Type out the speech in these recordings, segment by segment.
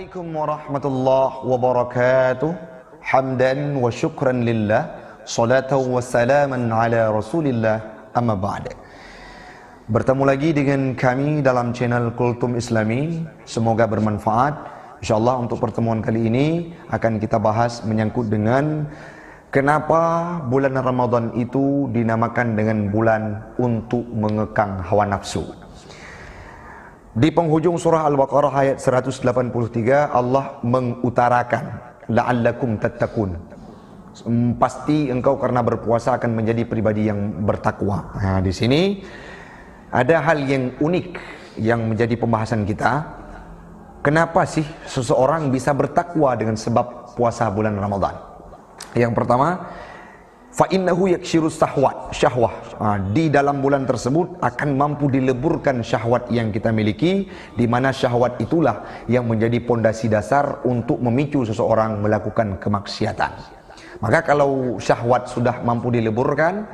Assalamualaikum warahmatullahi wabarakatuh. Hamdan wa syukran lillah, salatan wa salaman ala rasulillah, amma ba'd. Bertemu lagi dengan kami dalam channel Kultum Islami. Semoga bermanfaat. InsyaAllah untuk pertemuan kali ini akan kita bahas menyangkut dengan kenapa bulan Ramadan itu dinamakan dengan bulan untuk mengekang hawa nafsu. Di penghujung surah Al-Baqarah ayat 183 Allah mengutarakan la'allakum tattaqun. Pasti engkau karena berpuasa akan menjadi pribadi yang bertakwa. Nah, di sini ada hal yang unik yang menjadi pembahasan kita. Kenapa sih seseorang bisa bertakwa dengan sebab puasa bulan Ramadan? Yang pertama, fa innahu yakshiru syahwah. Di dalam bulan tersebut akan mampu dileburkan syahwat yang kita miliki, di mana syahwat itulah yang menjadi pondasi dasar untuk memicu seseorang melakukan kemaksiatan. Maka kalau syahwat sudah mampu dileburkan,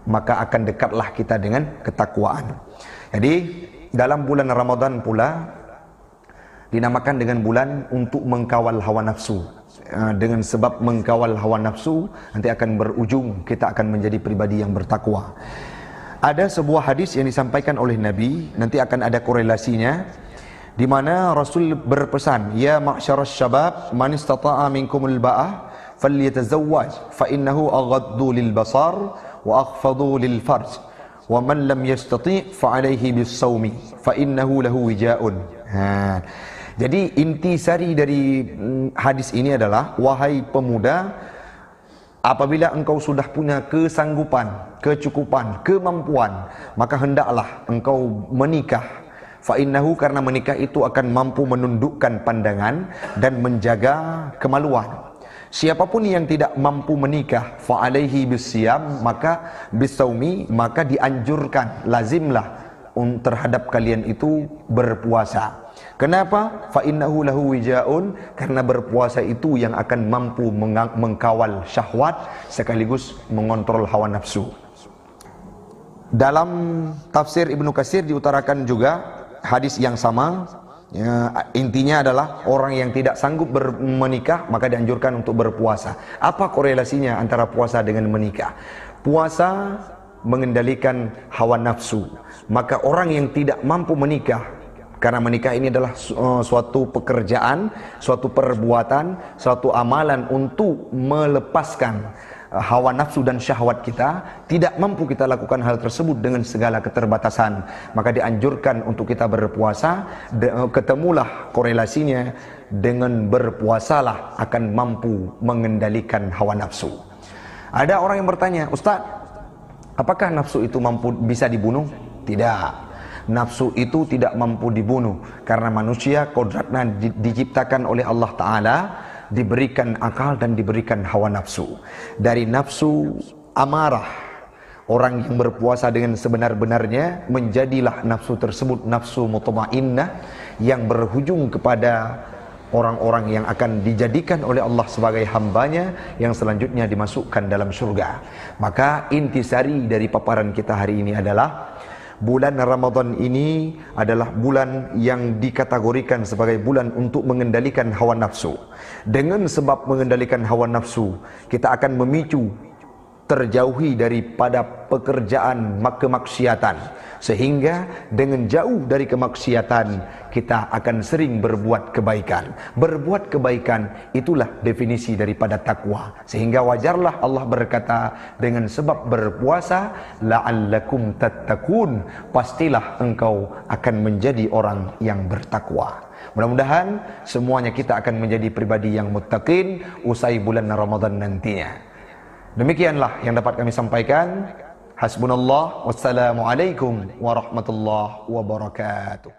maka akan dekatlah kita dengan ketakwaan. Jadi dalam bulan Ramadan pula dinamakan dengan bulan untuk mengkawal hawa nafsu. Dengan sebab mengkawal hawa nafsu nanti akan berujung kita akan menjadi pribadi yang bertakwa. Ada sebuah hadis yang disampaikan oleh Nabi, nanti akan ada korelasinya, di mana Rasul berpesan, ya ma'syaras syabab man istata'a minkumul ba'ah falyatazawwaj fa innahu aghaddu lil basar wa akhfadu lil farj wa man lam yastati' fa alayhi bis sawmi fa innahu lahu wija'un. Jadi intisari dari hadis ini adalah, wahai pemuda, apabila engkau sudah punya kesanggupan, kecukupan, kemampuan, maka hendaklah engkau menikah. Fa innahu, karena menikah itu akan mampu menundukkan pandangan dan menjaga kemaluan. Siapapun yang tidak mampu menikah, fa alaihi bisyam, maka bisaumi, maka dianjurkan, lazimlah terhadap kalian itu berpuasa. Kenapa? Fa innahu lahu wija'un, karena berpuasa itu yang akan mampu mengkawal syahwat sekaligus mengontrol hawa nafsu. Dalam tafsir Ibnu Katsir diutarakan juga hadis yang sama. Intinya adalah orang yang tidak sanggup menikah maka dianjurkan untuk berpuasa. Apa korelasinya antara puasa dengan menikah? Puasa mengendalikan hawa nafsu. Maka orang yang tidak mampu menikah, karena menikah ini adalah suatu pekerjaan, suatu perbuatan, suatu amalan untuk melepaskan hawa nafsu dan syahwat kita. Tidak mampu kita lakukan hal tersebut dengan segala keterbatasan, maka dianjurkan untuk kita berpuasa. Ketemulah korelasinya dengan berpuasalah akan mampu mengendalikan hawa nafsu. Ada orang yang bertanya, Ustaz, apakah nafsu itu bisa dibunuh? Tidak. Nafsu itu tidak mampu dibunuh, karena manusia kodratnya diciptakan oleh Allah Ta'ala, diberikan akal dan diberikan hawa nafsu. Dari nafsu amarah, orang yang berpuasa dengan sebenar-benarnya, menjadilah nafsu tersebut nafsu mutmainnah yang berujung kepada orang-orang yang akan dijadikan oleh Allah sebagai hambanya, yang selanjutnya dimasukkan dalam surga. Maka intisari dari paparan kita hari ini adalah, bulan Ramadan ini adalah bulan yang dikategorikan sebagai bulan untuk mengendalikan hawa nafsu. Dengan sebab mengendalikan hawa nafsu, kita akan memicu terjauhi daripada pekerjaan kemaksiatan, sehingga dengan jauh dari kemaksiatan kita akan sering berbuat kebaikan. Berbuat kebaikan itulah definisi daripada takwa, sehingga wajarlah Allah berkata, dengan sebab berpuasa la'allakum tattaqun, pastilah engkau akan menjadi orang yang bertakwa. Mudah-mudahan semuanya kita akan menjadi pribadi yang muttaqin usai bulan Ramadan nantinya. Demikianlah yang dapat kami sampaikan. Hasbunallah, wassalamualaikum warahmatullahi wabarakatuh.